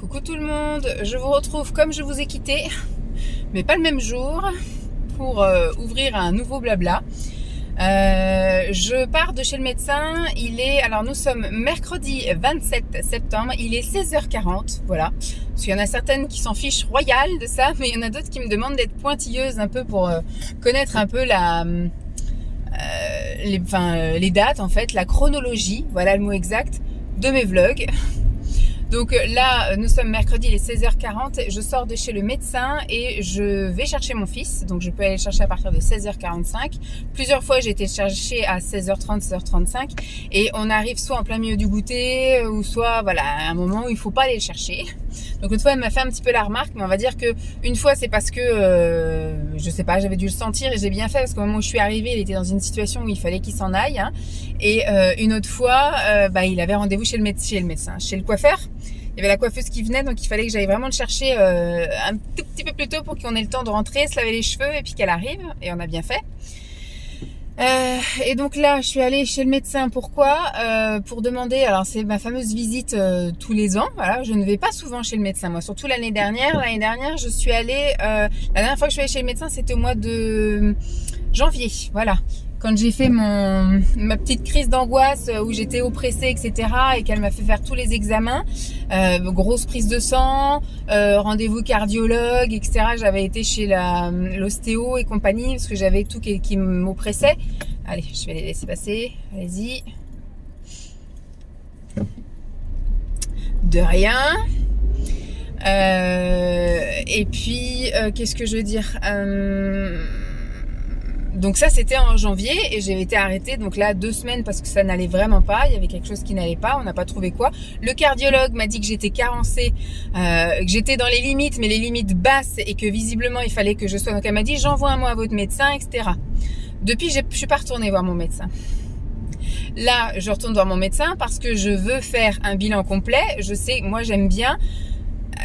Coucou tout le monde, je vous retrouve comme je vous ai quitté, mais pas le même jour, pour ouvrir un nouveau blabla. Je pars de chez le médecin, alors nous sommes mercredi 27 septembre, il est 16h40, voilà. Parce qu'il y en a certaines qui s'en fichent royal de ça, mais il y en a d'autres qui me demandent d'être pointilleuse un peu pour connaître un peu les dates en fait, la chronologie, voilà le mot exact, de mes vlogs. Donc là, nous sommes mercredi, il est 16h40, je sors de chez le médecin et je vais chercher mon fils. Donc je peux aller le chercher à partir de 16h45. Plusieurs fois, j'ai été le chercher à 16h30, 16h35 et on arrive soit en plein milieu du goûter ou soit voilà, à un moment où il faut pas aller le chercher. Donc une fois, elle m'a fait un petit peu la remarque, mais on va dire que une fois, c'est parce que je sais pas, j'avais dû le sentir et j'ai bien fait parce qu'au moment où je suis arrivée, il était dans une situation où il fallait qu'il s'en aille. Hein. Et une autre fois, il avait rendez-vous chez le médecin, chez le coiffeur. Il y avait la coiffeuse qui venait, donc il fallait que j'aille vraiment le chercher un tout petit peu plus tôt pour qu'on ait le temps de rentrer, se laver les cheveux et puis qu'elle arrive. Et on a bien fait. Et donc là, je suis allée chez le médecin. Pourquoi pour demander, alors c'est ma fameuse visite tous les ans. Voilà, je ne vais pas souvent chez le médecin, moi. Surtout l'année dernière. L'année dernière, je suis allée. La dernière fois que je suis allée chez le médecin, c'était au mois de janvier. Voilà. Quand j'ai fait ma petite crise d'angoisse où j'étais oppressée, etc. et qu'elle m'a fait faire tous les examens, grosse prise de sang, rendez-vous cardiologue, etc. J'avais été chez l'ostéo et compagnie parce que j'avais tout qui m'oppressait. Allez, je vais les laisser passer. Allez-y. De rien. Et puis, qu'est-ce que je veux dire donc ça c'était en janvier et j'ai été arrêtée donc là 2 semaines parce que ça n'allait vraiment pas, il y avait quelque chose qui n'allait pas, on n'a pas trouvé quoi. Le cardiologue m'a dit que j'étais carencée, que j'étais dans les limites mais les limites basses et que visiblement il fallait que je sois, donc elle m'a dit j'envoie un mot à votre médecin, etc. Depuis je suis pas retournée voir mon médecin. Là je retourne voir mon médecin parce que je veux faire un bilan complet. Je sais, moi j'aime bien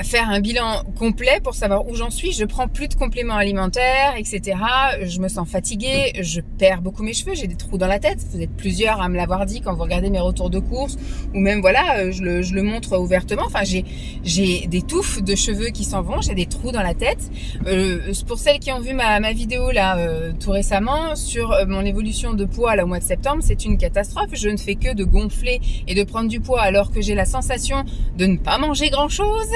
faire un bilan complet pour savoir où j'en suis. Je prends plus de compléments alimentaires, etc. Je me sens fatiguée, je perds beaucoup mes cheveux, j'ai des trous dans la tête. Vous êtes plusieurs à me l'avoir dit quand vous regardez mes retours de course ou même voilà, je le montre ouvertement. Enfin, j'ai des touffes de cheveux qui s'en vont, j'ai des trous dans la tête. Pour celles qui ont vu ma vidéo là tout récemment sur mon évolution de poids là au mois de septembre, c'est une catastrophe. Je ne fais que de gonfler et de prendre du poids alors que j'ai la sensation de ne pas manger grand chose.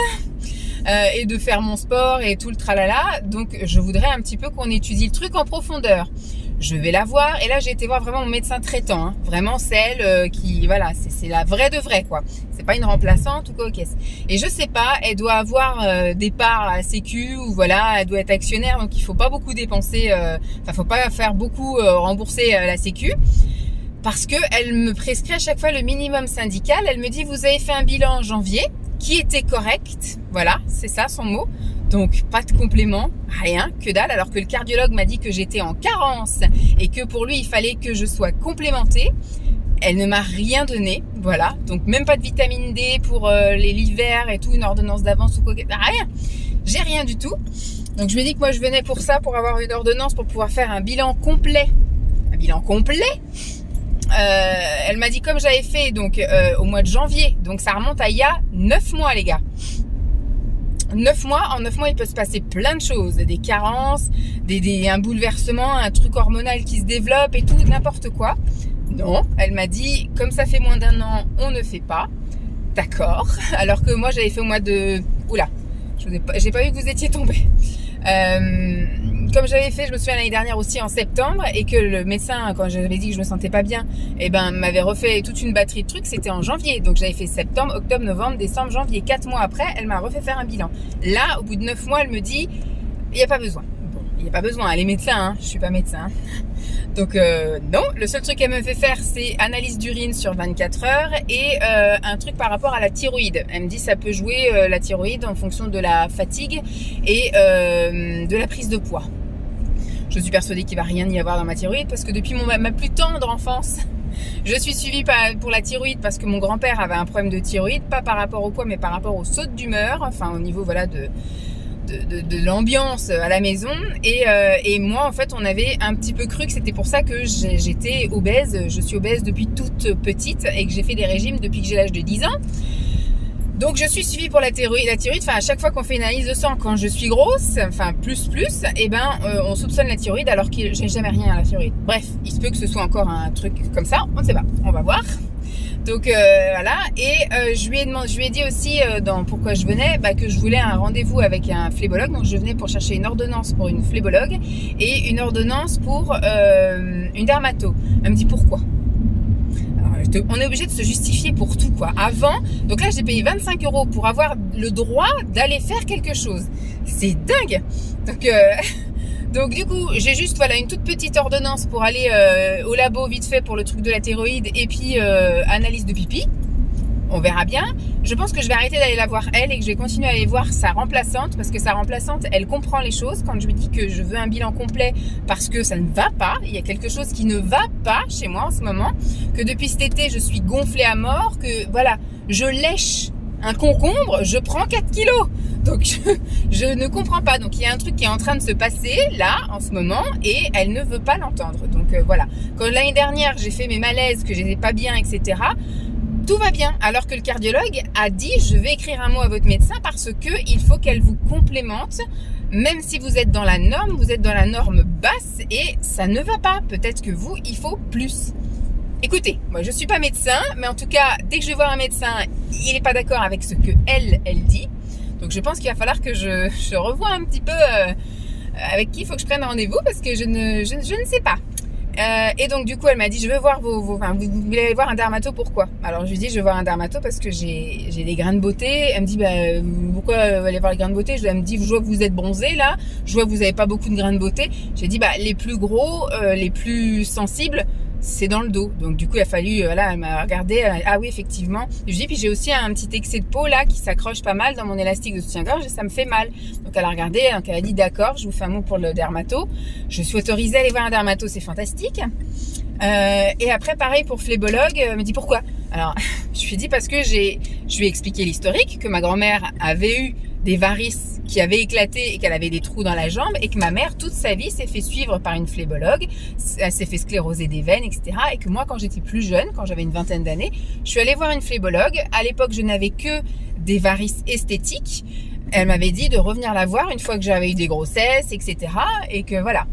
Et de faire mon sport et tout le tralala. Donc je voudrais un petit peu qu'on étudie le truc en profondeur. Je vais la voir et là j'ai été voir vraiment mon médecin traitant, hein. Vraiment celle qui voilà, c'est la vraie de vraie quoi. C'est pas une remplaçante ou quoi qu'est-ce. Et je sais pas, elle doit avoir des parts à la Sécu ou voilà, elle doit être actionnaire donc il faut pas beaucoup dépenser, faut pas faire beaucoup rembourser la Sécu. Parce que elle me prescrit à chaque fois le minimum syndical. Elle me dit vous avez fait un bilan en janvier qui était correct, voilà, c'est ça son mot. Donc pas de complément, rien, que dalle. Alors que le cardiologue m'a dit que j'étais en carence et que pour lui il fallait que je sois complémentée. Elle ne m'a rien donné, voilà. Donc même pas de vitamine D pour l'hiver et tout, une ordonnance d'avance ou quoi, rien. J'ai rien du tout. Donc je lui ai dit que moi je venais pour ça, pour avoir une ordonnance, pour pouvoir faire un bilan complet. Un bilan complet. Elle m'a dit comme j'avais fait donc au mois de janvier, donc ça remonte à il y a 9 mois les gars. 9 mois, en 9 mois il peut se passer plein de choses, des carences, un bouleversement, un truc hormonal qui se développe et tout, n'importe quoi. Non, elle m'a dit comme ça fait moins d'1 an, on ne fait pas. D'accord, alors que moi j'avais fait au mois de... Oula, j'ai pas vu que vous étiez tombé. Comme j'avais fait, je me souviens l'année dernière aussi en septembre et que le médecin, quand j'avais dit que je me sentais pas bien, m'avait refait toute une batterie de trucs, c'était en janvier. Donc j'avais fait septembre, octobre, novembre, décembre, janvier. 4 mois après, elle m'a refait faire un bilan. Là, au bout de 9 mois, elle me dit, il n'y a pas besoin. Bon, il n'y a pas besoin, elle est médecin, hein, je suis pas médecin. Donc non, le seul truc qu'elle me fait faire, c'est analyse d'urine sur 24 heures et un truc par rapport à la thyroïde. Elle me dit ça peut jouer la thyroïde en fonction de la fatigue et de la prise de poids. Je suis persuadée qu'il va rien y avoir dans ma thyroïde parce que depuis ma plus tendre enfance, je suis suivie pour la thyroïde parce que mon grand-père avait un problème de thyroïde, pas par rapport au poids mais par rapport aux sautes d'humeur, enfin au niveau voilà de l'ambiance à la maison et moi en fait on avait un petit peu cru que c'était pour ça que j'étais obèse. Je suis obèse depuis toute petite et que j'ai fait des régimes depuis que j'ai l'âge de 10 ans. Donc je suis suivie pour la thyroïde. Enfin à chaque fois qu'on fait une analyse de sang, quand je suis grosse, enfin plus, et ben on soupçonne la thyroïde alors que j'ai jamais rien à la thyroïde. Bref, il se peut que ce soit encore un truc comme ça, on ne sait pas, on va voir. Donc voilà, et je lui ai dit aussi dans pourquoi je venais, que je voulais un rendez-vous avec un flébologue. Donc je venais pour chercher une ordonnance pour une flébologue et une ordonnance pour une dermato. Elle me dit pourquoi. On est obligé de se justifier pour tout, quoi. Avant, donc là j'ai payé 25 € pour avoir le droit d'aller faire quelque chose. C'est dingue. Donc du coup j'ai juste une toute petite ordonnance pour aller au labo vite fait pour le truc de la thyroïde et puis analyse de pipi. On verra bien. Je pense que je vais arrêter d'aller la voir elle et que je vais continuer à aller voir sa remplaçante parce que sa remplaçante, elle comprend les choses. Quand je lui dis que je veux un bilan complet parce que ça ne va pas, il y a quelque chose qui ne va pas chez moi en ce moment, que depuis cet été, je suis gonflée à mort, que voilà, je lèche un concombre, je prends 4 kilos. Donc je ne comprends pas. Donc il y a un truc qui est en train de se passer là en ce moment et elle ne veut pas l'entendre. Donc voilà. Quand l'année dernière, j'ai fait mes malaises, que j'étais pas bien, etc., tout va bien, alors que le cardiologue a dit je vais écrire un mot à votre médecin parce que il faut qu'elle vous complémente, même si vous êtes dans la norme, vous êtes dans la norme basse et ça ne va pas. Peut-être que vous, il faut plus. Écoutez, moi je suis pas médecin, mais en tout cas, dès que je vais voir un médecin, il n'est pas d'accord avec ce que elle dit. Donc je pense qu'il va falloir que je revoie un petit peu avec qui il faut que je prenne rendez-vous parce que je ne sais pas. Et donc du coup elle m'a dit je veux voir vous voulez aller voir un dermato, pourquoi? Alors je lui dis je veux voir un dermato parce que j'ai des grains de beauté. Elle me dit pourquoi aller voir les grains de beauté? Elle me dit je vois que vous êtes bronzé là, je vois que vous avez pas beaucoup de grains de beauté. J'ai dit les plus gros, les plus sensibles, c'est dans le dos. Donc du coup il a fallu, elle m'a regardé, ah oui effectivement. Je lui dis puis j'ai aussi un petit excès de peau là qui s'accroche pas mal dans mon élastique de soutien-gorge et ça me fait mal. Donc elle a regardé, donc elle a dit d'accord, je vous fais un mot pour le dermato. Je suis autorisée à aller voir un dermato, c'est fantastique. Et après pareil pour flébologue, elle me dit pourquoi? Alors je lui ai dit parce que je lui ai expliqué l'historique, que ma grand-mère avait eu des varices qui avaient éclaté et qu'elle avait des trous dans la jambe et que ma mère toute sa vie s'est fait suivre par une flébologue, elle s'est fait scléroser des veines, etc. Et que moi quand j'étais plus jeune, quand j'avais une vingtaine d'années, je suis allée voir une flébologue. À l'époque je n'avais que des varices esthétiques. Elle m'avait dit de revenir la voir une fois que j'avais eu des grossesses, etc. Et que voilà.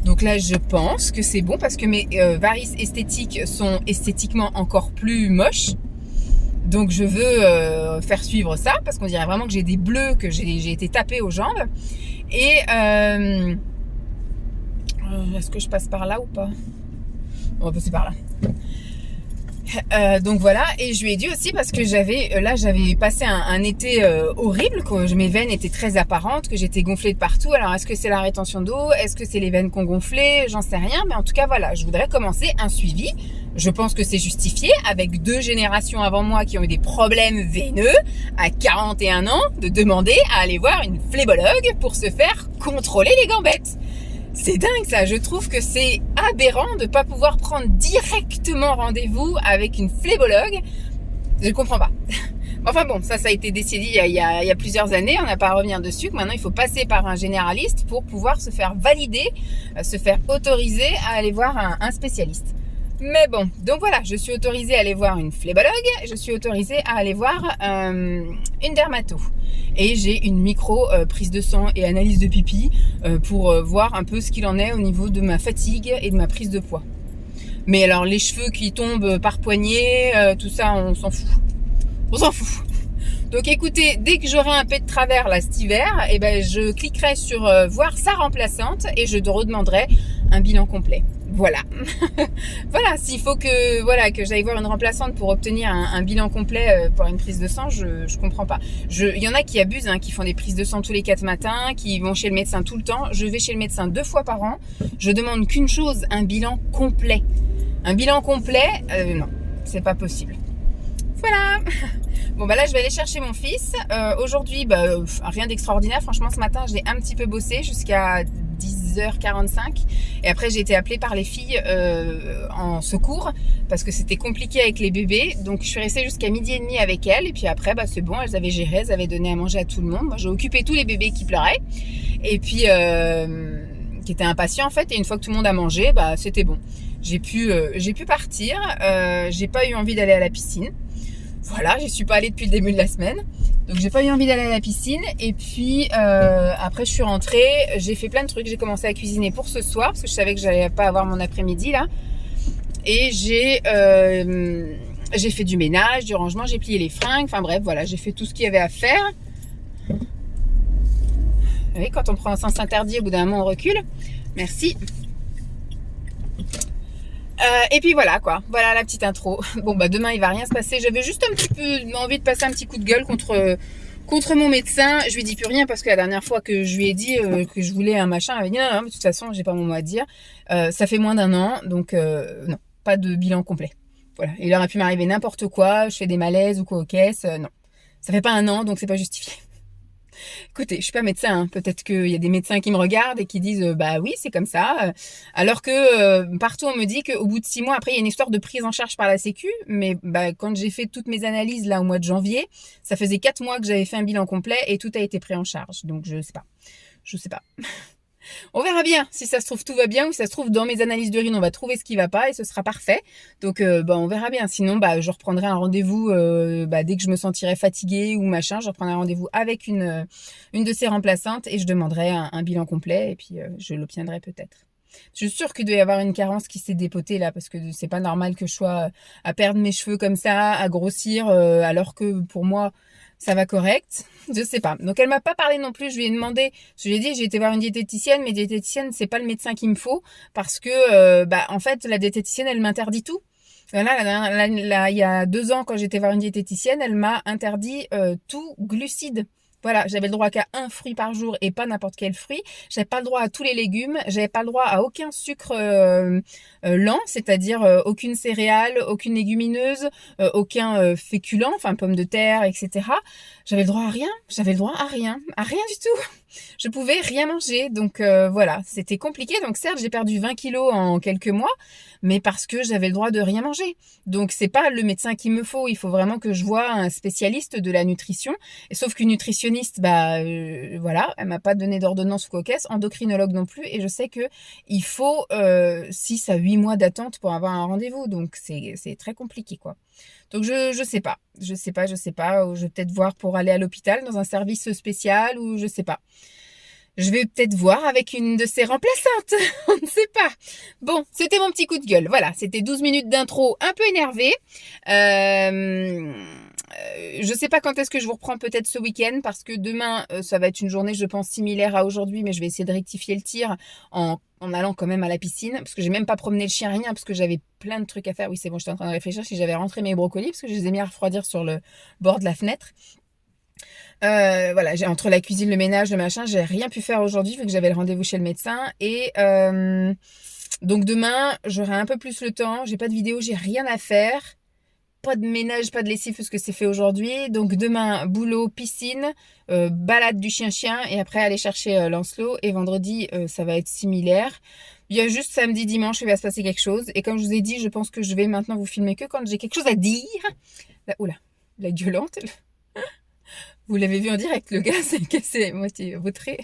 Donc là, je pense que c'est bon parce que mes varices esthétiques sont esthétiquement encore plus moches. Donc je veux faire suivre ça parce qu'on dirait vraiment que j'ai des bleus, que j'ai été tapée aux jambes. Et est-ce que je passe par là ou pas? On va passer par là. Donc voilà, et je lui ai dit aussi parce que j'avais passé un été horrible, que mes veines étaient très apparentes, que j'étais gonflée de partout. Alors est-ce que c'est la rétention d'eau, est-ce que c'est les veines qui ont gonflé, j'en sais rien, mais en tout cas voilà, je voudrais commencer un suivi. Je pense que c'est justifié avec 2 générations avant moi qui ont eu des problèmes veineux à 41 ans de demander à aller voir une flébologue pour se faire contrôler les gambettes. C'est dingue ça, je trouve que c'est aberrant de pas pouvoir prendre directement rendez-vous avec une flébologue. Je ne comprends pas. Enfin bon, ça a été décidé il y a plusieurs années, on n'a pas à revenir dessus, que maintenant il faut passer par un généraliste pour pouvoir se faire valider, se faire autoriser à aller voir un spécialiste. Mais bon, donc voilà, je suis autorisée à aller voir une flébologue, je suis autorisée à aller voir une dermato. Et j'ai une micro prise de sang et analyse de pipi pour voir un peu ce qu'il en est au niveau de ma fatigue et de ma prise de poids. Mais alors les cheveux qui tombent par poignée, tout ça, on s'en fout. On s'en fout. Donc écoutez, dès que j'aurai un pet de travers là cet hiver, je cliquerai sur voir sa remplaçante et je te redemanderai un bilan complet. Voilà. Voilà, s'il faut que j'aille voir une remplaçante pour obtenir un bilan complet pour une prise de sang, je comprends pas. Il y en a qui abusent, qui font des prises de sang tous les 4 matins, qui vont chez le médecin tout le temps. Je vais chez le médecin 2 fois par an. Je demande qu'une chose, un bilan complet. Un bilan complet, non, c'est pas possible. Voilà. Bon là je vais aller chercher mon fils. Aujourd'hui rien d'extraordinaire. Franchement ce matin j'ai un petit peu bossé jusqu'à 10h45 et après j'ai été appelée par les filles en secours parce que c'était compliqué avec les bébés. Donc je suis restée jusqu'à 12h30 avec elles et puis après c'est bon, elles avaient géré, elles avaient donné à manger à tout le monde. Moi j'ai occupé tous les bébés qui pleuraient et puis qui étaient impatients en fait, et une fois que tout le monde a mangé, c'était bon. J'ai pu partir. J'ai pas eu envie d'aller à la piscine. voilà, j'y suis pas allée depuis le début de la semaine. Donc j'ai pas eu envie d'aller à la piscine. Et puis après je suis rentrée, j'ai fait plein de trucs. J'ai commencé à cuisiner pour ce soir parce que je savais que j'allais pas avoir mon après-midi là. Et j'ai fait du ménage, du rangement, j'ai plié les fringues. Enfin bref, voilà, j'ai fait tout ce qu'il y avait à faire. Vous voyez, quand on prend un sens interdit, au bout d'un moment on recule. Merci. Et puis voilà quoi, voilà la petite intro. Bon bah demain il va rien se passer. J'avais juste un petit peu envie de passer un petit coup de gueule contre mon médecin. Je lui dis plus rien parce que la dernière fois que je lui ai dit que je voulais un machin, elle avait dit non, non, mais de toute façon j'ai pas mon mot à dire. Ça fait moins d'un an, donc non, pas de bilan complet. Voilà, il aurait pu m'arriver n'importe quoi, je fais des malaises ou quoi aux caisses, non. Ça fait pas un an, donc c'est pas justifié. Écoutez, je suis pas médecin, hein. Peut-être qu'il y a des médecins qui me regardent et qui disent bah oui, c'est comme ça. Alors que partout on me dit qu'au bout de 6 mois, après il y a une histoire de prise en charge par la Sécu, mais bah, quand j'ai fait toutes mes analyses là au mois de janvier, ça faisait 4 mois que j'avais fait un bilan complet et tout a été pris en charge. Donc je sais pas. On verra bien. Si ça se trouve, tout va bien, ou si ça se trouve, dans mes analyses d'urine, on va trouver ce qui va pas et ce sera parfait. Donc, bah, on verra bien. Sinon, bah, je reprendrai un rendez-vous bah, dès que je me sentirai fatiguée ou machin. Je reprendrai un rendez-vous avec une de ces remplaçantes et je demanderai un bilan complet et puis je l'obtiendrai peut-être. Je suis sûre qu'il doit y avoir une carence qui s'est dépotée là parce que c'est pas normal que je sois à perdre mes cheveux comme ça, à grossir, alors que pour moi ça va correct. Je sais pas. Donc elle m'a pas parlé non plus. Je lui ai demandé. Je lui ai dit j'ai été voir une diététicienne, mais diététicienne c'est pas le médecin qu'il me faut parce que bah en fait la diététicienne elle m'interdit tout. Là, il y a 2 ans quand j'étais voir une diététicienne, elle m'a interdit tout glucides. Voilà, j'avais le droit qu'à un fruit par jour et pas n'importe quel fruit. J'avais pas le droit à tous les légumes. J'avais pas le droit à aucun sucre lent, c'est-à-dire aucune céréale, aucune légumineuse, aucun féculent, enfin pommes de terre, etc. J'avais le droit à rien. J'avais le droit à rien du tout. Je pouvais rien manger, donc voilà, c'était compliqué. Donc certes, j'ai perdu 20 kilos en quelques mois, mais parce que j'avais le droit de rien manger. Donc c'est pas le médecin qu'il me faut. Il faut vraiment que je voie un spécialiste de la nutrition. Et sauf qu'une nutritionniste, bah voilà, elle m'a pas donné d'ordonnance ou quoi qu'est-ce, endocrinologue non plus. Et je sais que il faut 6 à 8 mois d'attente pour avoir un rendez-vous. Donc c'est très compliqué quoi. Donc je sais pas. Ou je vais peut-être voir pour aller à l'hôpital dans un service spécial ou je sais pas. Je vais peut-être voir avec une de ses remplaçantes. On ne sait pas. Bon, c'était mon petit coup de gueule. Voilà, c'était 12 minutes d'intro un peu énervée. Je sais pas quand est-ce que je vous reprends, peut-être ce week-end, parce que demain, ça va être une journée, je pense, similaire à aujourd'hui, mais je vais essayer de rectifier le tir en allant quand même à la piscine, parce que j'ai même pas promené le chien, rien, parce que j'avais plein de trucs à faire. Oui, c'est bon, j'étais en train de réfléchir si j'avais rentré mes brocolis, parce que je les ai mis à refroidir sur le bord de la fenêtre. Voilà, j'ai entre la cuisine, le ménage, le machin, j'ai rien pu faire aujourd'hui vu que j'avais le rendez-vous chez le médecin et donc demain j'aurai un peu plus le temps. J'ai pas de vidéo, j'ai rien à faire, pas de ménage, pas de lessive parce que c'est fait aujourd'hui. Donc demain boulot, piscine, balade du chien et après aller chercher Lancelot et vendredi ça va être similaire. Il y a juste samedi, dimanche il va se passer quelque chose et comme je vous ai dit, je pense que je vais maintenant vous filmer que quand j'ai quelque chose à dire. Là, oula, la gueulante. Vous l'avez vu en direct, le gars s'est cassé moitié vautré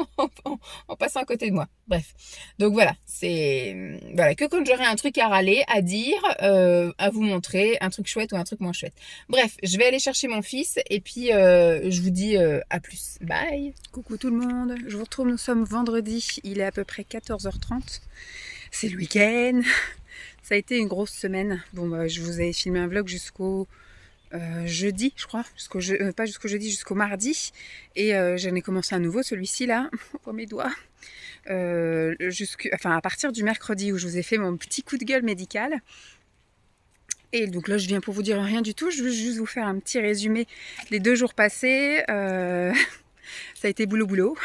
en passant à côté de moi. Bref, donc voilà, c'est voilà que quand j'aurai un truc à râler, à dire, à vous montrer, un truc chouette ou un truc moins chouette. Bref, je vais aller chercher mon fils et puis je vous dis à plus. Bye. Coucou tout le monde, je vous retrouve, nous sommes vendredi, il est à peu près 14h30. C'est le week-end. Ça a été une grosse semaine. Bon, bah, je vous ai filmé un vlog jusqu'au jeudi, je crois, pas jusqu'au jeudi, jusqu'au mardi. Et j'en ai commencé un nouveau, celui-ci là, pour mes doigts. À partir du mercredi où je vous ai fait mon petit coup de gueule médical. Et donc là, je viens pour vous dire rien du tout. Je veux juste vous faire un petit résumé des 2 jours passés. Ça a été boulot.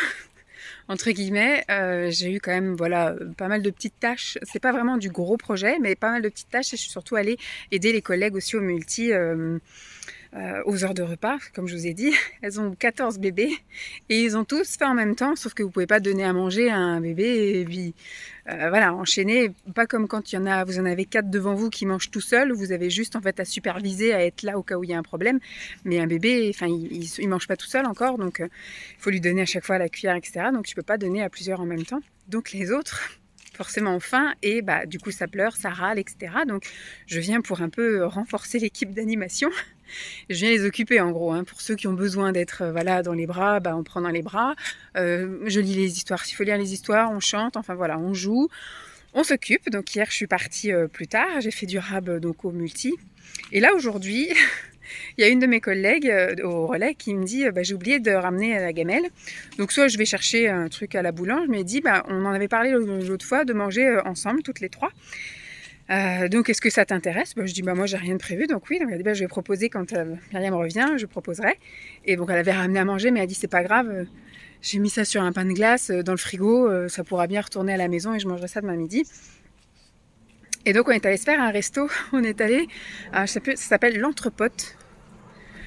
Entre guillemets, j'ai eu quand même pas mal de petites tâches. C'est pas vraiment du gros projet, mais pas mal de petites tâches. Et je suis surtout allée aider les collègues aussi au multi aux heures de repas, comme je vous ai dit. Elles ont 14 bébés et ils ont tous fait en même temps, sauf que vous pouvez pas donner à manger à un bébé et puis enchaîner. Pas comme quand vous en avez 4 devant vous qui mangent tout seuls, vous avez juste en fait à superviser, à être là au cas où il y a un problème. Mais un bébé, il mange pas tout seul encore, donc il faut lui donner à chaque fois la cuillère, etc. Donc je peux pas donner à plusieurs en même temps. Donc les autres, forcément faim et bah du coup ça pleure, ça râle, etc. Donc je viens pour un peu renforcer l'équipe d'animation. Je viens les occuper en gros, hein. Pour ceux qui ont besoin d'être voilà, dans les bras, bah, on prend dans les bras. Je lis les histoires, s'il faut lire les histoires, on chante, enfin voilà, on joue, on s'occupe. Donc hier je suis partie plus tard, j'ai fait du rab donc au multi. Et là aujourd'hui, il y a une de mes collègues au relais qui me dit bah, j'ai oublié de ramener la gamelle. Donc soit je vais chercher un truc à la boulange, mais elle dit bah, on en avait parlé l'autre fois de manger ensemble, toutes les trois. Donc est-ce que ça t'intéresse? Bah, je dis bah moi j'ai rien de prévu, donc oui. Donc elle dit bah, je vais proposer quand Myriam revient, je proposerai. Et donc elle avait ramené à manger, mais elle dit c'est pas grave, j'ai mis ça sur un pain de glace dans le frigo, ça pourra bien retourner à la maison et je mangerai ça demain midi. Et donc on est allé se faire un resto, on est allé, ça s'appelle l'Entrepote.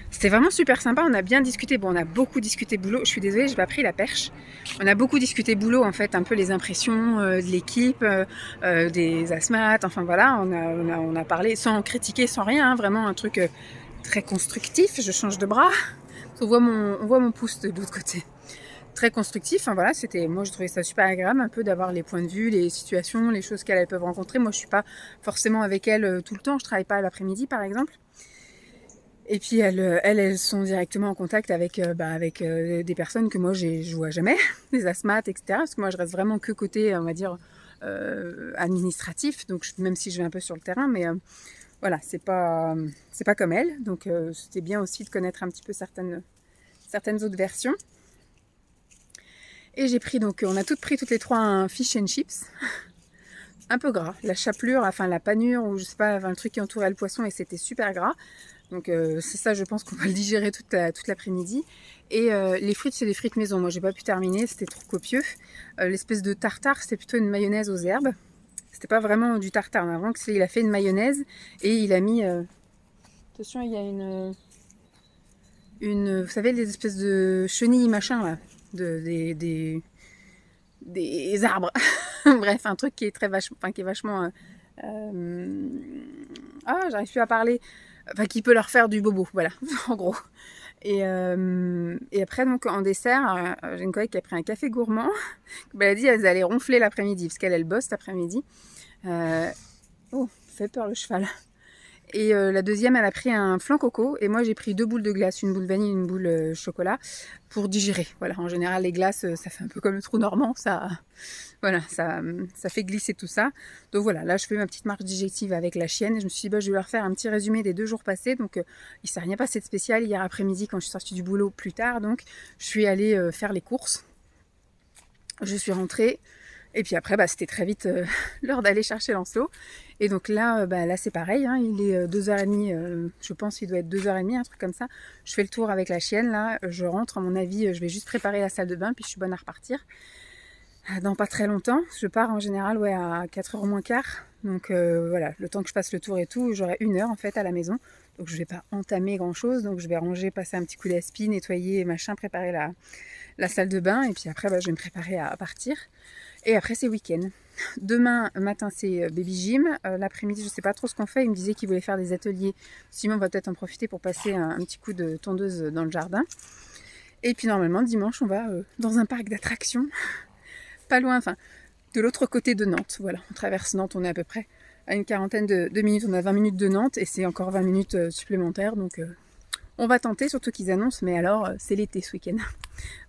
C'était vraiment super sympa, on a bien discuté, bon on a beaucoup discuté boulot, je suis désolée j'ai pas pris la perche. On a beaucoup discuté boulot en fait, un peu les impressions de l'équipe, des asthmates, enfin voilà, on a parlé sans critiquer, sans rien, hein, vraiment un truc très constructif. Je change de bras, on voit mon pouce de l'autre côté. Très constructif, enfin voilà, moi je trouvais ça super agréable un peu d'avoir les points de vue, les situations, les choses qu'elles peuvent rencontrer. Moi je suis pas forcément avec elles tout le temps, je travaille pas l'après-midi par exemple. Et puis elles sont directement en contact avec des personnes que moi je vois jamais, des asthmates, etc. Parce que moi je reste vraiment que côté, on va dire, administratif. Donc même si je vais un peu sur le terrain, mais voilà, c'est pas comme elles. Donc c'était bien aussi de connaître un petit peu certaines autres versions. Et j'ai pris donc, on a toutes pris toutes les trois un fish and chips. Un peu gras, la chapelure, enfin la panure ou je sais pas, enfin, le truc qui entourait le poisson et c'était super gras. Donc c'est ça, je pense qu'on va le digérer toute l'après-midi. Et les frites, c'est des frites maison. Moi, j'ai pas pu terminer, c'était trop copieux. L'espèce de tartare, c'était plutôt une mayonnaise aux herbes. C'était pas vraiment du tartare, mais vraiment il a fait une mayonnaise et il a mis... Attention, il y a vous savez, les espèces de chenilles machin là, des arbres. Bref, un truc qui est vachement... j'arrive plus à parler. Enfin, qui peut leur faire du bobo, voilà, en gros. Et après, donc, en dessert, j'ai une collègue qui a pris un café gourmand. Elle a dit qu'elle allait ronfler l'après-midi, parce qu'elle bosse l'après-midi. Oh, ça fait peur le cheval. Et la deuxième, elle a pris un flan coco. Et moi, j'ai pris 2 boules de glace, une boule vanille, une boule chocolat, pour digérer. Voilà, en général, les glaces, ça fait un peu comme le trou normand. Voilà, ça fait glisser tout ça. Donc voilà, là, je fais ma petite marche digestive avec la chienne. Et je me suis dit, bah, je vais leur faire un petit résumé des 2 jours passés. Donc, il ne s'est rien passé de spécial hier après-midi quand je suis sortie du boulot plus tard. Donc, je suis allée faire les courses. Je suis rentrée. Et puis après, c'était très vite l'heure d'aller chercher Lancelot. Et donc là, là c'est pareil, hein, il est 2h30, je pense qu'il doit être 2h30, un truc comme ça. Je fais le tour avec la chienne, là, je rentre, à mon avis, je vais juste préparer la salle de bain, puis je suis bonne à repartir. Dans pas très longtemps, je pars en général à 4h moins quart. Donc voilà, le temps que je fasse le tour et tout, j'aurai 1 heure en fait à la maison. Donc je vais pas entamer grand chose, donc je vais ranger, passer un petit coup d'aspi, nettoyer, machin, préparer la salle de bain. Et puis après, je vais me préparer à partir. Et après, c'est week-end. Demain matin, c'est baby gym. L'après-midi, je sais pas trop ce qu'on fait. Il me disait qu'il voulait faire des ateliers. Simon va peut-être en profiter pour passer un petit coup de tondeuse dans le jardin. Et puis normalement, dimanche, on va dans un parc d'attractions. Pas loin, enfin, de l'autre côté de Nantes. Voilà, on traverse Nantes, on est à peu près à une quarantaine de minutes. On a 20 minutes de Nantes et c'est encore 20 minutes supplémentaires. Donc on va tenter, surtout qu'ils annoncent. Mais alors, c'est l'été ce week-end.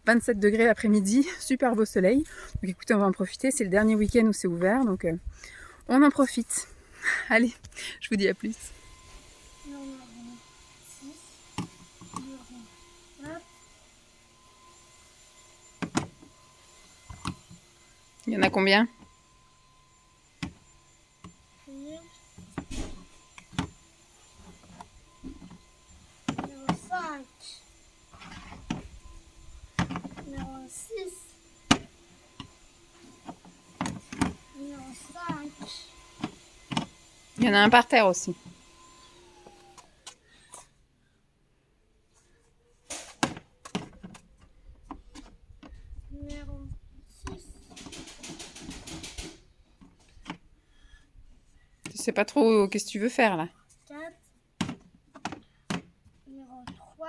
27 degrés l'après-midi, super beau soleil. Donc écoutez, on va en profiter. C'est le dernier week-end où c'est ouvert, donc on en profite. Allez, je vous dis à plus. Il y en a combien? Il y en a un par terre aussi. Numéro 6. Tu sais pas trop qu'est-ce que tu veux faire là. 4. Numéro 3.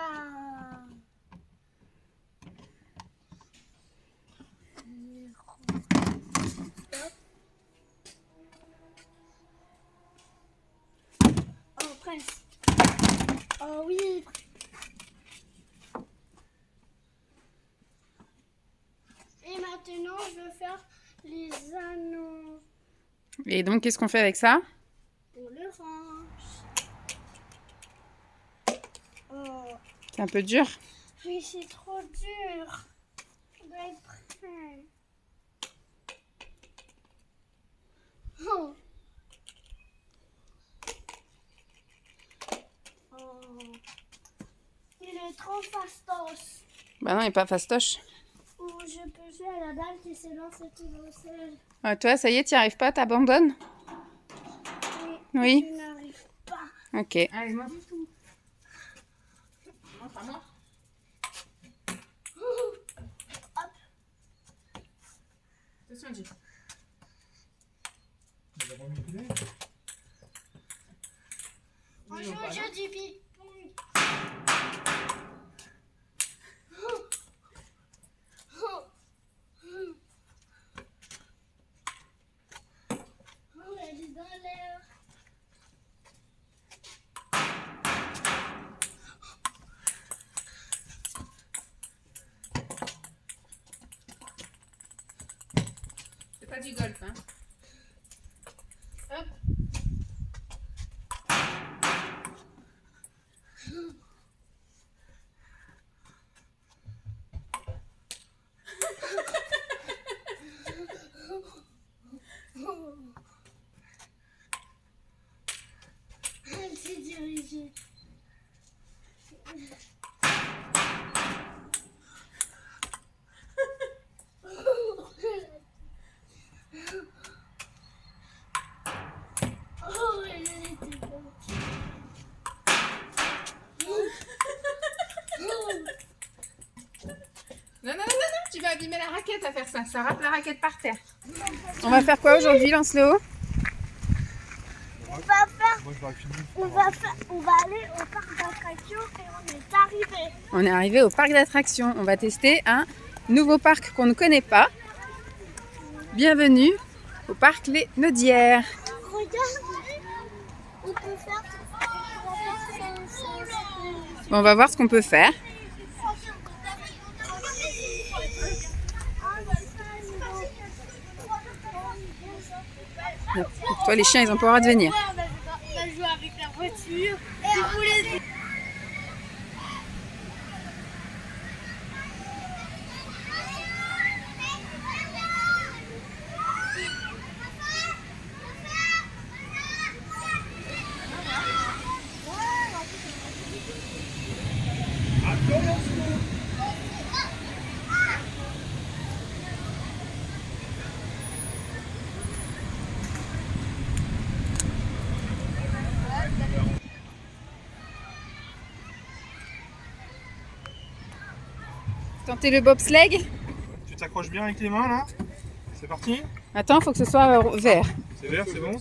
Numéro 4. je veux faire les anneaux. Et donc, qu'est-ce qu'on fait avec ça? On le range. Oh. C'est un peu dur. Oui, c'est trop dur. On doit être prêt. Oh. Oh. Il est trop fastoche. Bah non, il n'est pas fastoche. Ou je peux jouer à la balle qui se lance tout seul. Ah, toi, ça y est, tu n'y arrives pas, t'abandonnes? Oui. Je n'arrive pas. Ok. Allez, moi tout. Montre à moi. Hop. Attention, Jim. On joue au jeu du ping-pong. Elle est dans l'air. C'est pas du golf, hein. Hop. Elle s'est dirigée. Oh, elle était bonne. Non, non, non, non, non, tu vas abîmer la raquette à faire ça. Ça rate la raquette par terre. On va faire quoi aujourd'hui, Lancelot? On va aller au parc d'attractions et on est arrivé. On est arrivé au parc d'attractions. On va tester un nouveau parc qu'on ne connaît pas. Bienvenue au parc Les Naudières. Regarde, on peut faire Bon, on va voir ce qu'on peut faire. Toi, les chiens, ils ont pas le droit de venir. On a joué avec la voiture et on voulait. Tenter le bobsleigh. Tu t'accroches bien avec les mains là. C'est parti. Attends, faut que ce soit vert. C'est vert, c'est bon.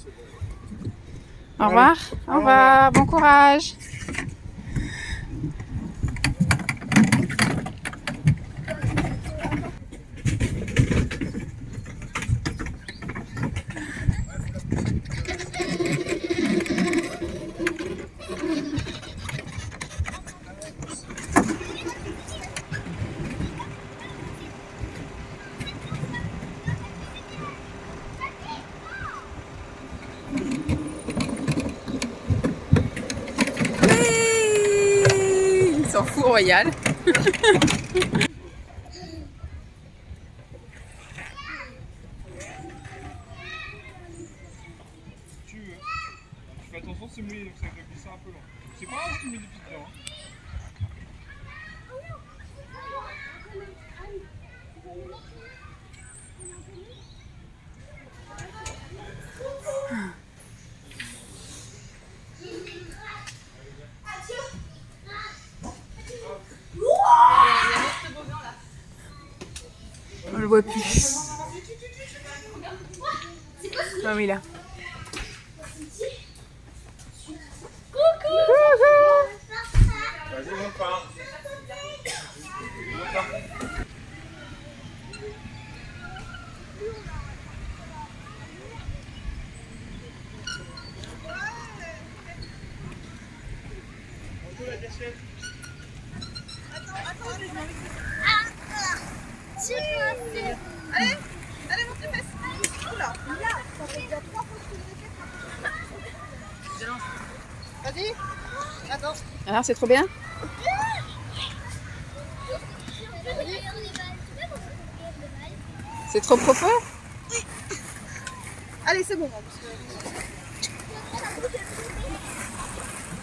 Au revoir. Au revoir. Bon courage. Il s'en fout royal. Tu fais attention, c'est mouillé donc ça va glisser un peu loin. C'est pas grave si tu mets des petites fleurs. Hein. On le voit plus. Ah oui, là. Vas-y, monte pas. Monte pas. Bonjour la gâchette. C'est passé. Allez. Pardon. Alors, c'est trop bien? C'est trop profond? Allez, c'est bon.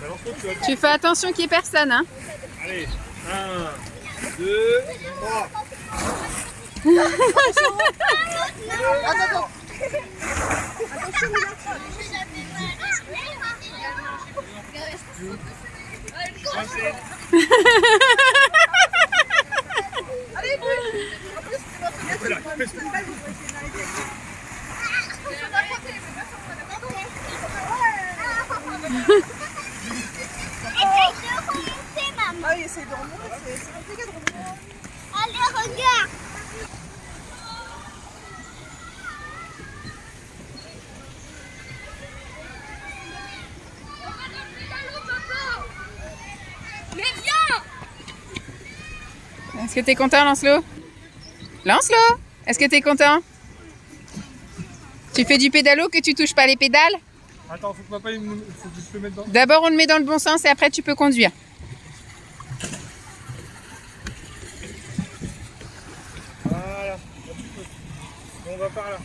Alors, toi, tu vas... Tu fais attention qu'il n'y ait personne, hein? Allez, 1, 2, 3. Attends. Allez, bouge. En plus, tu vas faire une balle, vous pouvez essayer d'arriver. Ah, il essaye de remonter, c'est compliqué de remonter. Allez, regarde. Mais viens. Est-ce que t'es content, Lancelot? Lancelot, est-ce que t'es content? Tu fais du pédalo que tu touches pas les pédales? Attends, faut que papa, faut que je te mette dans... D'abord, on le met dans le bon sens et après, tu peux conduire. Voilà, un petit peu. Bon, on va par là.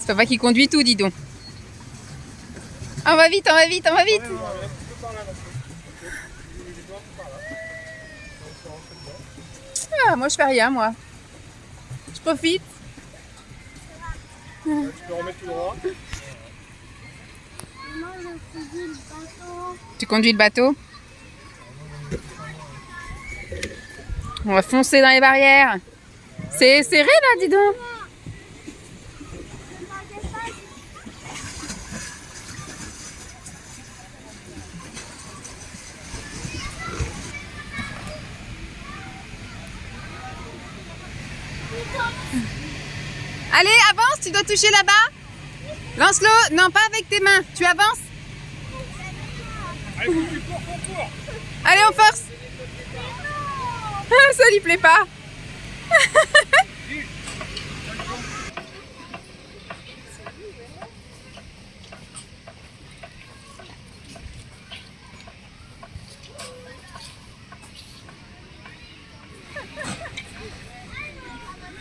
C'est papa qui conduit tout, dis donc. On va vite, on va vite, on va vite. Ouais, un petit peu par là, là. Les doigts, par là. Donc, ça rentre dedans. Ah, moi, je fais rien, moi. Je profite. Tu peux remettre tout droit. Moi, je conduis le bateau. Tu conduis le bateau? On va foncer dans les barrières. C'est serré, là, dis donc. Allez, avance, tu dois toucher là-bas. Lancelot, non, pas avec tes mains. Tu avances. Allez, faut que tu cours, cours. Allez, on force. Ça lui plaît pas.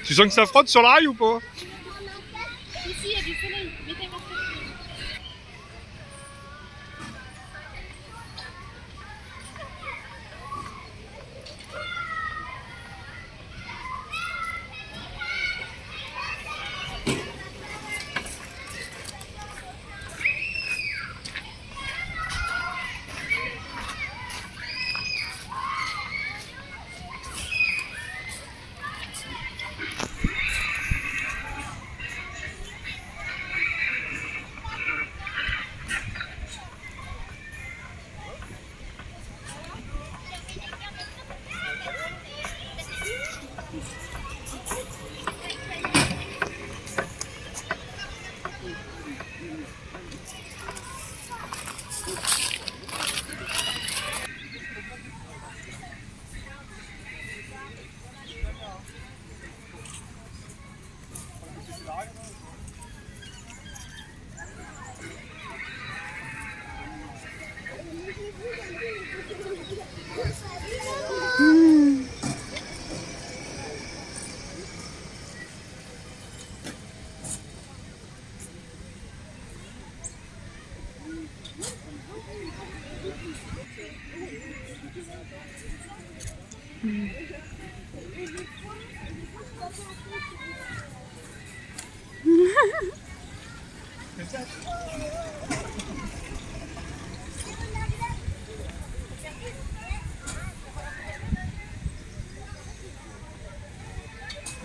Tu sens que ça frotte sur la rail ou pas? Ici, il y a du soleil. Mettez votre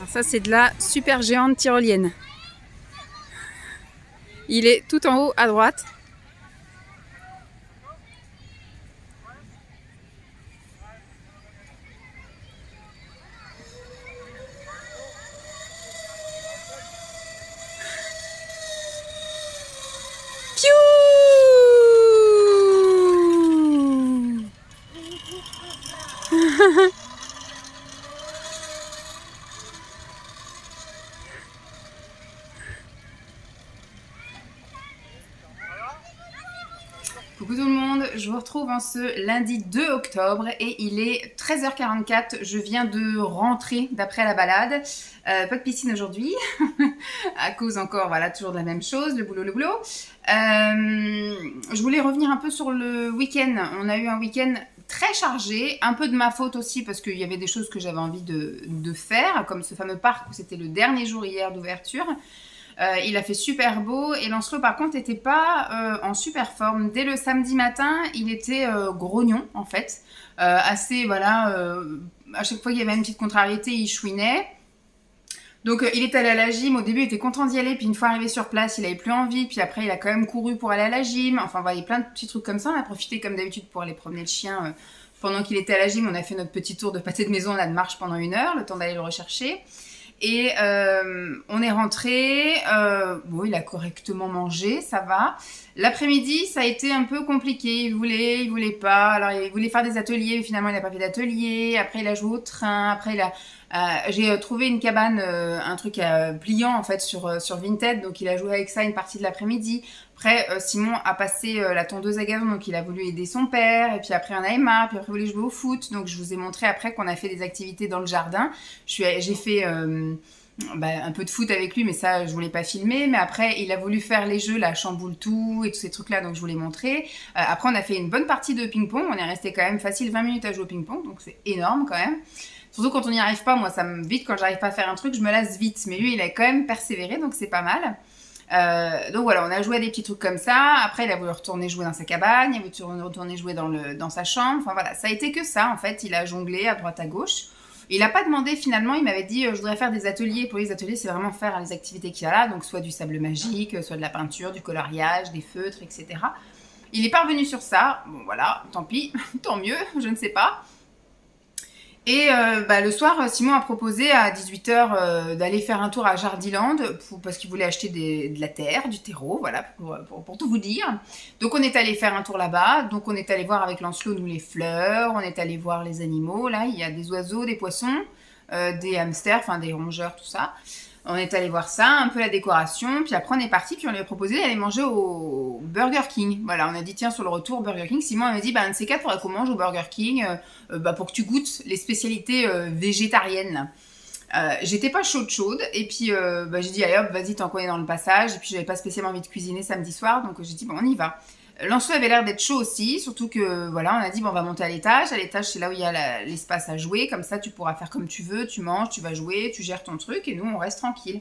Alors ça, c'est de la super géante tyrolienne. Il est tout en haut à droite. Piou. Coucou tout le monde, je vous retrouve en ce lundi 2 octobre et il est 13h44, je viens de rentrer d'après la balade, pas de piscine aujourd'hui, à cause encore, voilà, toujours de la même chose, le boulot. Je voulais revenir un peu sur le week-end, on a eu un week-end très chargé, un peu de ma faute aussi parce qu'il y avait des choses que j'avais envie de faire, comme ce fameux parc où c'était le dernier jour hier d'ouverture. Il a fait super beau et Lancelot par contre n'était pas en super forme. Dès le samedi matin, il était grognon en fait. Assez, voilà, à chaque fois qu'il y avait une petite contrariété, il chouinait. Donc il est allé à la gym, au début il était content d'y aller, puis une fois arrivé sur place, il avait plus envie, puis après il a quand même couru pour aller à la gym. Enfin voilà, il y a plein de petits trucs comme ça. On a profité comme d'habitude pour aller promener le chien. Pendant qu'il était à la gym, on a fait notre petit tour de pâté de maison là de marche pendant 1 heure, le temps d'aller le rechercher. Et on est rentré, bon, il a correctement mangé, ça va. L'après-midi, ça a été un peu compliqué, il voulait pas. Alors il voulait faire des ateliers, mais finalement il n'a pas fait d'atelier. Après il a joué au train, après j'ai trouvé une cabane, un truc pliant en fait sur Vinted, donc il a joué avec ça une partie de l'après-midi. Après Simon a passé la tondeuse à gazon, donc il a voulu aider son père, et puis après on a marre, puis après il voulait jouer au foot, donc je vous ai montré après qu'on a fait des activités dans le jardin. J'ai fait un peu de foot avec lui, mais ça je voulais pas filmer. Mais après il a voulu faire les jeux, la chamboule tout et tous ces trucs là, donc je vous les montrer. Après on a fait une bonne partie de ping-pong, on est resté quand même facile 20 minutes à jouer au ping-pong, donc c'est énorme quand même. Surtout quand on n'y arrive pas, moi ça me vite, quand j'arrive pas à faire un truc, je me lasse vite. Mais lui il a quand même persévéré, donc c'est pas mal. Donc voilà, on a joué à des petits trucs comme ça. Après il a voulu retourner jouer dans sa cabane, il a voulu retourner jouer dans sa chambre. Enfin voilà, ça a été que ça en fait, il a jonglé à droite à gauche. Il n'a pas demandé finalement, il m'avait dit je voudrais faire des ateliers. Pour les ateliers, c'est vraiment faire les activités qu'il y a là, donc soit du sable magique, soit de la peinture, du coloriage, des feutres, etc. Il n'est pas revenu sur ça, bon voilà, tant pis, tant mieux, je ne sais pas. Et le soir, Simon a proposé à 18h d'aller faire un tour à Jardiland parce qu'il voulait acheter de la terre, du terreau, voilà, pour tout vous dire. Donc on est allé faire un tour là-bas, donc on est allé voir avec Lancelot, nous, les fleurs, on est allé voir les animaux, là, il y a des oiseaux, des poissons, des hamsters, enfin des rongeurs, tout ça. On est allé voir ça, un peu la décoration, puis après on est parti, puis on lui a proposé d'aller manger au Burger King. Voilà, on a dit tiens, sur le retour Burger King, Simon m'a dit un de ces quatre, faudrait qu'on mange au Burger King pour que tu goûtes les spécialités végétariennes. J'étais pas chaude, et puis j'ai dit allez hop, vas-y, tant qu'on est dans le passage, et puis j'avais pas spécialement envie de cuisiner samedi soir, donc j'ai dit bon, on y va. Lancelot avait l'air d'être chaud aussi, surtout que voilà, on a dit bon, on va monter à l'étage. À l'étage, c'est là où il y a l'espace à jouer, comme ça tu pourras faire comme tu veux, tu manges, tu vas jouer, tu gères ton truc et nous on reste tranquille.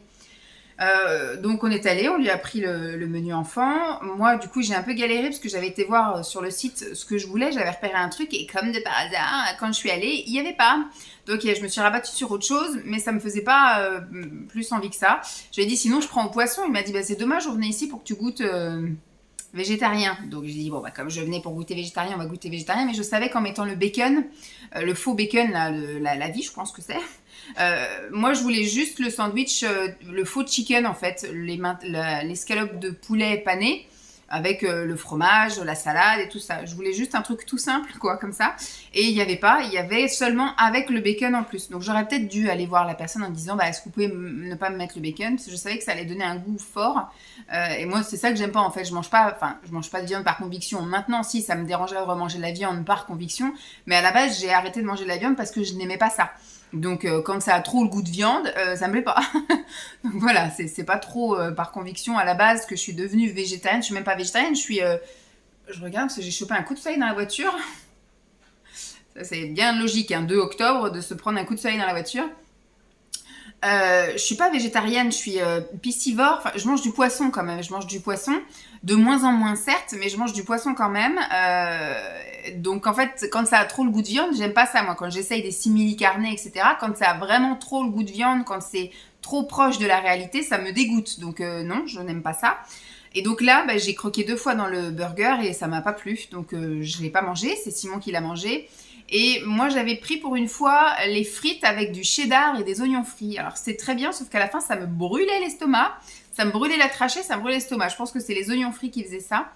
Donc on est allé, on lui a pris le menu enfant. Moi du coup j'ai un peu galéré parce que j'avais été voir sur le site ce que je voulais, j'avais repéré un truc et comme de par hasard, quand je suis allée, il n'y avait pas. Donc je me suis rabattue sur autre chose, mais ça me faisait pas plus envie que ça. Je lui ai dit sinon je prends au poisson, il m'a dit c'est dommage, on venait ici pour que tu goûtes... végétarien. Donc j'ai dit comme je venais pour goûter végétarien, on va goûter végétarien, mais je savais qu'en mettant le bacon, le faux bacon, là, la vie, je pense que c'est. Moi je voulais juste le sandwich, le faux chicken en fait, l'escalope de poulet pané avec le fromage, la salade et tout ça. Je voulais juste un truc tout simple, quoi, comme ça. Et il n'y avait pas, il y avait seulement avec le bacon en plus. Donc j'aurais peut-être dû aller voir la personne en disant est-ce que vous pouvez ne pas me mettre le bacon, parce que je savais que ça allait donner un goût fort. Et moi c'est ça que j'aime pas en fait, je mange pas de viande par conviction. Maintenant si, ça me dérangerait de remanger de la viande par conviction, mais à la base j'ai arrêté de manger de la viande parce que je n'aimais pas ça. Donc quand ça a trop le goût de viande, ça me plaît pas. Donc voilà, c'est pas trop par conviction à la base que je suis devenue végétarienne. Je suis même pas végétarienne, je regarde parce que j'ai chopé un coup de soleil dans la voiture. Ça c'est bien logique, 2 octobre, de se prendre un coup de soleil dans la voiture. Je suis pas végétarienne, je suis piscivore. Enfin, je mange du poisson quand même. Je mange du poisson, de moins en moins certes, mais je mange du poisson quand même. Donc en fait, quand ça a trop le goût de viande, j'aime pas ça moi. Quand j'essaye des simili-carnés, etc., quand ça a vraiment trop le goût de viande, quand c'est trop proche de la réalité, ça me dégoûte. Donc non, je n'aime pas ça. Et donc là, j'ai croqué 2 fois dans le burger et ça m'a pas plu. Donc je l'ai pas mangé, c'est Simon qui l'a mangé. Et moi, j'avais pris pour une fois les frites avec du cheddar et des oignons frits. Alors, c'était très bien, sauf qu'à la fin, ça me brûlait l'estomac. Ça me brûlait la trachée, ça me brûlait l'estomac. Je pense que c'est les oignons frits qui faisaient ça.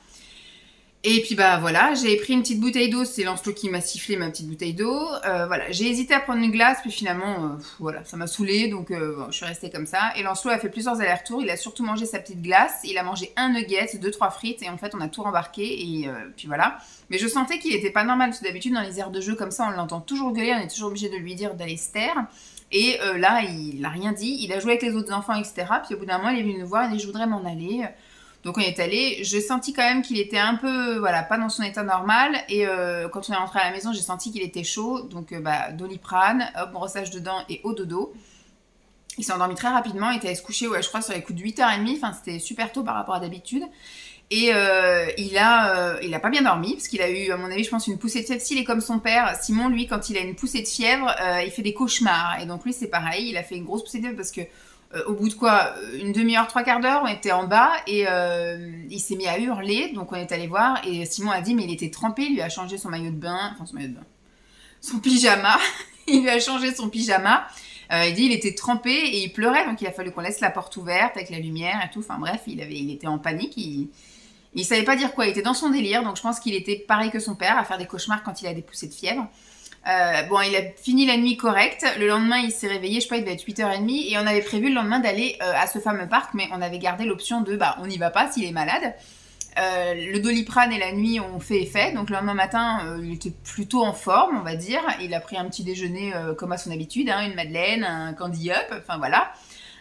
Et puis bah voilà, j'ai pris une petite bouteille d'eau, c'est Lancelot qui m'a sifflé ma petite bouteille d'eau. Voilà, j'ai hésité à prendre une glace, puis finalement, voilà, ça m'a saoulée, donc bon, je suis restée comme ça. Et Lancelot a fait plusieurs allers-retours, il a surtout mangé sa petite glace, il a mangé un nugget, 2-3 frites, et en fait on a tout rembarqué, et puis voilà. Mais je sentais qu'il était pas normal, parce que d'habitude dans les aires de jeu comme ça, on l'entend toujours gueuler, on est toujours obligé de lui dire d'aller se taire. Et là, il a rien dit, il a joué avec les autres enfants, etc. Puis au bout d'un moment, il est venu nous voir, il dit je voudrais m'en aller. Donc on est allé, j'ai senti quand même qu'il était un peu, voilà, pas dans son état normal. Et quand on est rentré à la maison, j'ai senti qu'il était chaud. Donc Doliprane, hop, brossage de dents et au dodo. Il s'est endormi très rapidement, il était allé se coucher, ouais, je crois, sur les coups de 8h30. Enfin, c'était super tôt par rapport à d'habitude. Et il a pas bien dormi, parce qu'il a eu, à mon avis, je pense, une poussée de fièvre. S'il est comme son père, Simon, lui, quand il a une poussée de fièvre, il fait des cauchemars. Et donc lui, c'est pareil, il a fait une grosse poussée de fièvre parce que au bout de quoi, une demi-heure, 3/4 d'heure, on était en bas et il s'est mis à hurler. Donc on est allé voir et Simon a dit mais il était trempé, il lui a changé son maillot de bain, son pyjama. Il lui a changé son pyjama. Il dit il était trempé et il pleurait, donc il a fallu qu'on laisse la porte ouverte avec la lumière et tout. Enfin bref, il était en panique. Il savait pas dire quoi, il était dans son délire. Donc je pense qu'il était pareil que son père, à faire des cauchemars quand il a des poussées de fièvre. Bon, il a fini la nuit correcte. Le lendemain, il s'est réveillé, je sais pas, il devait être 8h30. Et on avait prévu le lendemain d'aller à ce fameux parc, mais on avait gardé l'option de, on n'y va pas s'il est malade. Le Doliprane et la nuit ont fait effet. Donc le lendemain matin, il était plutôt en forme, on va dire. Il a pris un petit déjeuner comme à son habitude, hein, une madeleine, un candy up, enfin voilà.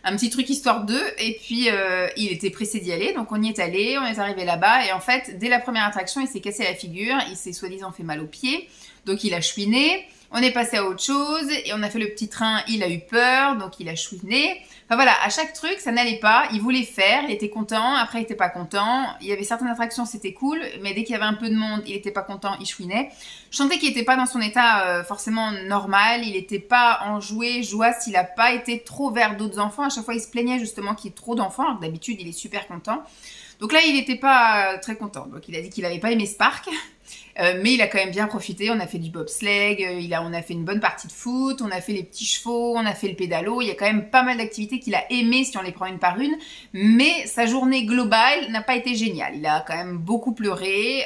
Un petit truc histoire d'eux. Et puis, il était pressé d'y aller. Donc on y est allé, on est arrivé là-bas. Et en fait, dès la première attraction, il s'est cassé la figure. Il s'est soi-disant fait mal aux pieds. Donc il a chouiné, on est passé à autre chose, et on a fait le petit train, il a eu peur, donc il a chouiné. Enfin voilà, à chaque truc, ça n'allait pas, il voulait faire, il était content, après il était pas content. Il y avait certaines attractions, c'était cool, mais dès qu'il y avait un peu de monde, il était pas content, il chouinait. Je sentais qu'il était pas dans son état forcément normal, il était pas enjoué, joasse, il a pas été trop vers d'autres enfants. À chaque fois, il se plaignait justement qu'il y ait trop d'enfants, alors que d'habitude, il est super content. Donc là, il était pas très content, donc il a dit qu'il avait pas aimé ce parc. Mais il a quand même bien profité, on a fait du bobsleigh, on a fait une bonne partie de foot, on a fait les petits chevaux, on a fait le pédalo, il y a quand même pas mal d'activités qu'il a aimé si on les prend une par une, mais sa journée globale n'a pas été géniale, il a quand même beaucoup pleuré,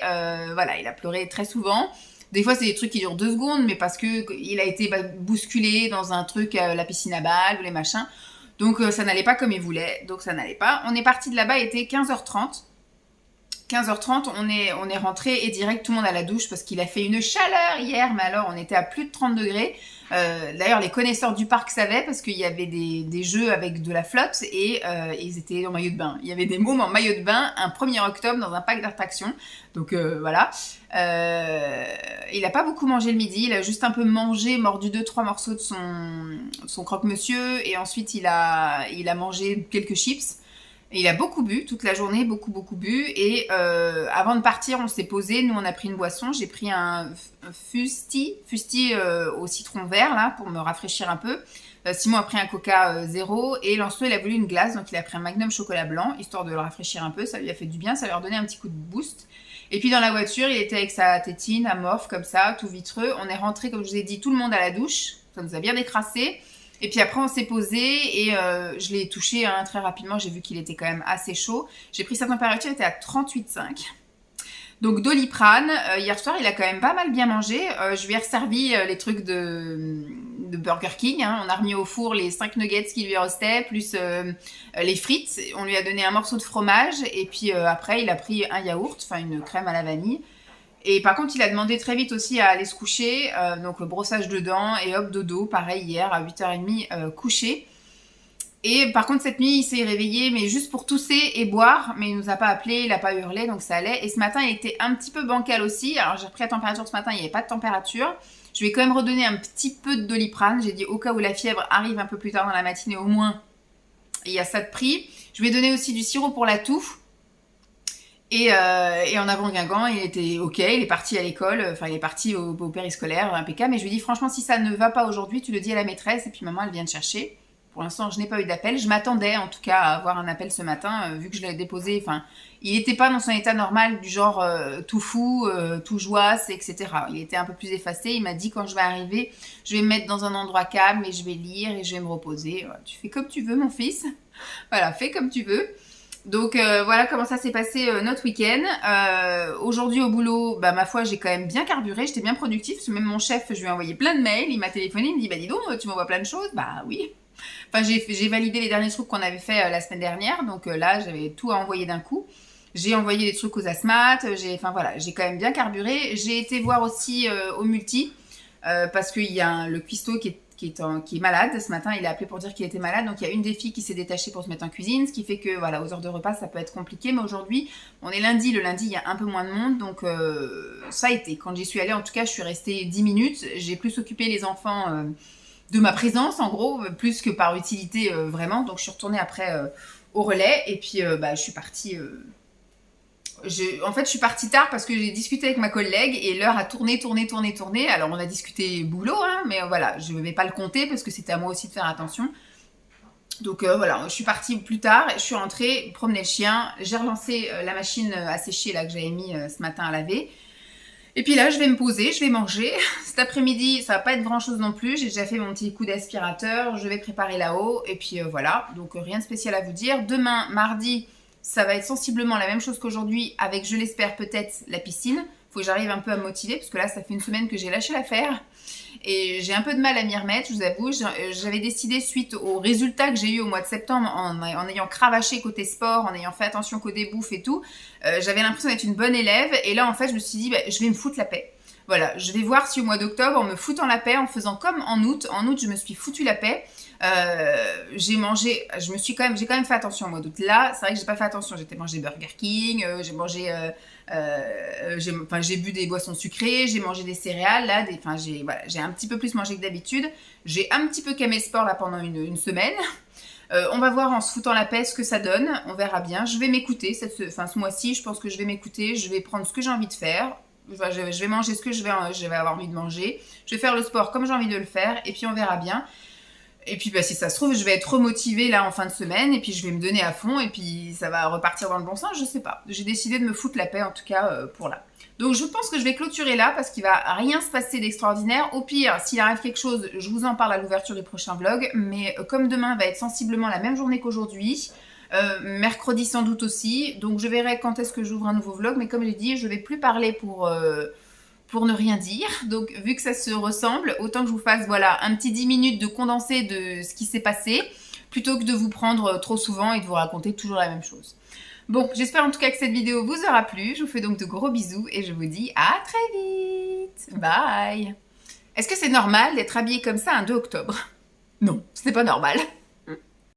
voilà, il a pleuré très souvent. Des fois, c'est des trucs qui durent 2 secondes, mais parce que il a été bousculé dans un truc, la piscine à balles ou les machins, donc ça n'allait pas comme il voulait, donc ça n'allait pas. On est parti de là-bas, il était 15h30. 15h30, on est rentré et direct tout le monde à la douche parce qu'il a fait une chaleur hier, mais alors on était à plus de 30 degrés. D'ailleurs, les connaisseurs du parc savaient parce qu'il y avait des jeux avec de la flotte et ils étaient en maillot de bain. Il y avait des mômes en maillot de bain un 1er octobre dans un parc d'attractions. Donc voilà. Il n'a pas beaucoup mangé le midi, il a juste un peu mangé, mordu 2-3 morceaux de son croque-monsieur et ensuite il a mangé quelques chips. Et il a beaucoup bu, toute la journée, beaucoup bu. Et avant de partir, on s'est posé. Nous, on a pris une boisson. J'ai pris un fusti au citron vert, là, pour me rafraîchir un peu. Simon a pris un coca zéro. Et Lancelot, il a voulu une glace. Donc, il a pris un Magnum chocolat blanc, histoire de le rafraîchir un peu. Ça lui a fait du bien. Ça lui a redonné un petit coup de boost. Et puis, dans la voiture, il était avec sa tétine, amorphe, comme ça, tout vitreux. On est rentré, comme je vous ai dit, tout le monde à la douche. Ça nous a bien décrassé. Et puis après, on s'est posé et je l'ai touché très rapidement. J'ai vu qu'il était quand même assez chaud. J'ai pris sa température, elle était à 38,5. Donc Doliprane, hier soir, il a quand même pas mal bien mangé. Je lui ai resservi les trucs de Burger King. Hein. On a remis au four les 5 nuggets qui lui restaient, plus les frites. On lui a donné un morceau de fromage. Et puis après, il a pris un yaourt, enfin une crème à la vanille. Et par contre, il a demandé très vite aussi à aller se coucher, donc le brossage de dents et hop, dodo, pareil, hier à 8h30, couché. Et par contre, cette nuit, il s'est réveillé, mais juste pour tousser et boire, mais il nous a pas appelé, il a pas hurlé, donc ça allait. Et ce matin, il était un petit peu bancal aussi, alors j'ai repris la température ce matin, il n'y avait pas de température. Je lui ai quand même redonné un petit peu de Doliprane, j'ai dit au cas où la fièvre arrive un peu plus tard dans la matinée, au moins, il y a ça de prix. Je lui ai donné aussi du sirop pour la toux. Et en avant Guingamp, il était ok, il est parti à l'école, enfin il est parti au périscolaire, impeccable, mais je lui ai dit franchement si ça ne va pas aujourd'hui, tu le dis à la maîtresse et puis maman elle vient te chercher. Pour l'instant je n'ai pas eu d'appel, je m'attendais en tout cas à avoir un appel ce matin, vu que je l'ai déposé, enfin il n'était pas dans son état normal du genre tout fou, tout joasse, etc. Il était un peu plus effacé, il m'a dit quand je vais arriver, je vais me mettre dans un endroit calme et je vais lire et je vais me reposer. Tu fais comme tu veux mon fils, voilà, fais comme tu veux. Donc voilà comment ça s'est passé notre week-end. Aujourd'hui au boulot, bah ma foi j'ai quand même bien carburé, j'étais bien productif, parce que même mon chef, je lui ai envoyé plein de mails, il m'a téléphoné, il me dit bah dis donc tu m'envoies plein de choses, bah oui. Enfin j'ai validé les derniers trucs qu'on avait fait la semaine dernière, donc là j'avais tout à envoyer d'un coup. J'ai envoyé des trucs aux asthmates, enfin voilà, j'ai quand même bien carburé. J'ai été voir aussi au multi, parce qu'il y a le cuistot qui est malade. Ce matin, il a appelé pour dire qu'il était malade. Donc, il y a une des filles qui s'est détachée pour se mettre en cuisine, ce qui fait que, voilà, aux heures de repas, ça peut être compliqué. Mais aujourd'hui, on est lundi. Le lundi, il y a un peu moins de monde. Donc, ça a été. Quand j'y suis allée, en tout cas, je suis restée 10 minutes. J'ai plus occupé les enfants de ma présence, en gros, plus que par utilité, vraiment. Donc, je suis retournée après au relais. Et puis, bah, je suis partie... En fait, je suis partie tard parce que j'ai discuté avec ma collègue et l'heure a tourné. Alors, on a discuté boulot, hein, mais voilà, je ne vais pas le compter parce que c'était à moi aussi de faire attention. Donc voilà, je suis partie plus tard, je suis rentrée promener le chien, j'ai relancé la machine à sécher là que j'avais mis ce matin à laver. Et puis là, je vais me poser, je vais manger. Cet après-midi, ça va pas être grand-chose non plus. J'ai déjà fait mon petit coup d'aspirateur, je vais préparer là-haut. Et puis voilà, donc rien de spécial à vous dire. Demain, mardi... Ça va être sensiblement la même chose qu'aujourd'hui avec, je l'espère, peut-être la piscine. Faut que j'arrive un peu à me motiver parce que là, ça fait une semaine que j'ai lâché l'affaire et j'ai un peu de mal à m'y remettre, je vous avoue. J'avais décidé, suite aux résultats que j'ai eu au mois de septembre, en ayant cravaché côté sport, en ayant fait attention côté bouffe et tout, j'avais l'impression d'être une bonne élève. Et là, en fait, je me suis dit, bah, je vais me foutre la paix. Voilà, je vais voir si au mois d'octobre, en me foutant la paix, en faisant comme en août, je me suis foutu la paix. J'ai quand même fait attention au mois d'août. Là, c'est vrai que j'ai pas fait attention. J'ai mangé Burger King, j'ai bu des boissons sucrées, j'ai mangé des céréales. Là, j'ai un petit peu plus mangé que d'habitude. J'ai un petit peu camé le sport là pendant une semaine. On va voir en se foutant la paix ce que ça donne. On verra bien. Je vais m'écouter. Ce mois-ci, je pense que je vais m'écouter. Je vais prendre ce que j'ai envie de faire. Je vais manger ce que je vais avoir envie de manger. Je vais faire le sport comme j'ai envie de le faire. Et puis on verra bien. Et puis bah, si ça se trouve, je vais être remotivée là en fin de semaine. Et puis je vais me donner à fond. Et puis ça va repartir dans le bon sens. Je sais pas. J'ai décidé de me foutre la paix en tout cas pour là. Donc je pense que je vais clôturer là parce qu'il va rien se passer d'extraordinaire. Au pire, s'il arrive quelque chose, je vous en parle à l'ouverture du prochain vlog. Mais comme demain va être sensiblement la même journée qu'aujourd'hui, mercredi sans doute aussi, donc je verrai quand est-ce que j'ouvre un nouveau vlog. Mais comme j'ai dit, je vais plus parler pour ne rien dire. Donc vu que ça se ressemble, autant que je vous fasse voilà, un petit 10 minutes de condensé de ce qui s'est passé, plutôt que de vous prendre trop souvent et de vous raconter toujours la même chose. Bon, j'espère en tout cas que cette vidéo vous aura plu. Je vous fais donc de gros bisous et je vous dis à très vite. Bye. Est-ce que c'est normal d'être habillé comme ça un 2 octobre? Non, c'est pas normal.